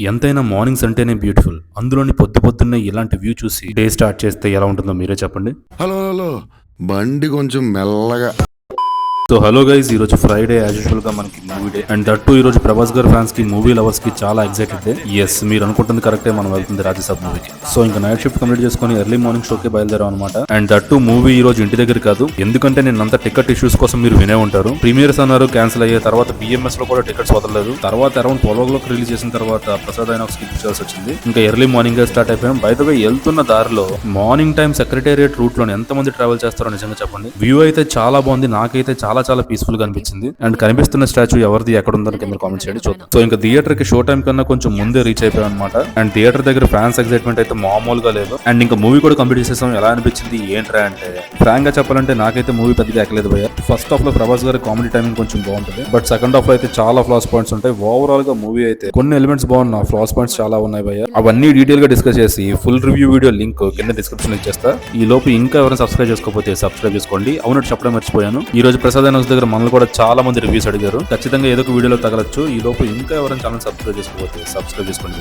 ఎంతైనా మార్నింగ్స్ అంటేనే బ్యూటిఫుల్. అందులోని పొద్దున్నే ఇలాంటి వ్యూ చూసి డే స్టార్ట్ చేస్తే ఎలా ఉంటుందో మీరే చెప్పండి. హలో హలో బండి కొంచెం మెల్లగా. సో హలో గైస్, ఈ రోజు ఫ్రైడే యాజ్ యూజువల్ గా మనకి మూవీ డే. అండ్ దట్టు ఈ రోజు ప్రభాస్ గారి ఫ్యాన్స్ కి, మూవీ లవర్స్ కి చాలా ఎక్సైటెడ్ డే. ఎస్, మీరు అనుకుంటుంది కరెక్టే, మనం వెళ్తుంది రాజ్యసభ మూవీకి. సో ఇంకా నైట్ షిఫ్ట్ కంప్లీట్ చేసుకుని ఎర్లీ మార్నింగ్ షోకి బయలుదేరాం అనమాట. అండ్ దట్టు మూవీ ఈ రోజు ఇంటి దగ్గర కాదు, ఎందుకంటే నేను అంత టికెట్ ఇష్యూస్ కోసం మీరు వినే ఉంటారు. ప్రీమియర్స్ అన్నారు, క్యాన్సిల్ అయ్యే తర్వాత బిఎంఎస్ లో కూడా టికెట్స్ వదలలేదు. తర్వాత అరౌండ్ 12 రిలీజ్ చేసిన తర్వాత ప్రసాద్ ఐనాక్స్ కి పిక్చర్స్ వచ్చింది. ఇంకా ఎర్లీ మార్నింగ్ స్టార్ట్ అయిపోయాం. బై ద వే, వెళ్తున్న దారిలో మార్నింగ్ టైం సెక్రటేరియట్ రూట్ లో ఎంత మంది ట్రావెల్ చేస్తారో నిజంగా చెప్పండి. వ్యూ అయితే చాలా బాగుంది, నాకైతే చాలా పీస్ఫుల్ గా అనిపించింది. అండ్ కనిపిస్తున్న స్టాచ్యూ ఎవరిది, ఎక్కడ ఉందని కింద కామెంట్ చేయండి, చూద్దాం. సో ఇంకా థియేటర్ కి షో టైం కన్నా కొంచెం ముందే రీచ్ అయిపోయాం అనమాట. అండ్ థియేటర్ దగ్గర ఫ్యాన్స్ ఎక్సైట్మెంట్ అయితే మామూలుగా లేదు. అండ్ ఇంకా మూవీ కూడా కంప్లీట్ చేసేసాం. ఎలా అనిపించింది ఏంట్రా అంటే, ఫ్రాంక్ గా చెప్పాలంటే నాకైతే మూవీ పెద్దగా ఎక్కలేదు భయ్య. ఫస్ట్ హాఫ్ లో ప్రభాస్ గారి కామెడీ టైమింగ్ కొంచెం బాగుంటుంది, బట్ సెకండ్ హాఫ్ లో అయితే చాలా ఫ్లాస్ పాయింట్స్ ఉంటాయి. ఓవరాల్ గా మూవీ అయితే కొన్ని ఎలిమెంట్స్ బాగున్నా, ఫ్లాస్ పాయింట్స్ చాలా ఉన్నాయి భయ్య. అవన్నీ డీటెయిల్ గా డిస్కస్ చేసి ఫుల్ రివ్యూ వీడియో లింక్ కింద డిస్క్రిప్షన్ ఇచ్చేస్తా. ఈ లోపు ఇంకా ఎవరైనా సబ్స్క్రైబ్ చేసుకోకపోతే సబ్స్క్రైబ్ చేసుకోండి. అవునట్టు చెప్పడం మర్చిపోయాను, ఈ రోజు ప్రసాద్ ఐనాక్స్ దగ్గర మనల్ని కూడా చాలా మంది రివ్యూస్ అడిగారు. ఖచ్చితంగా ఏదో ఒక వీడియోలో తగలచ్చు. ఈ లోపు ఇంకా ఎవరైనా ఛానల్ సబ్స్క్రైబ్ చేసుకోకపోతే సబ్స్క్రైబ్ చేసుకోండి.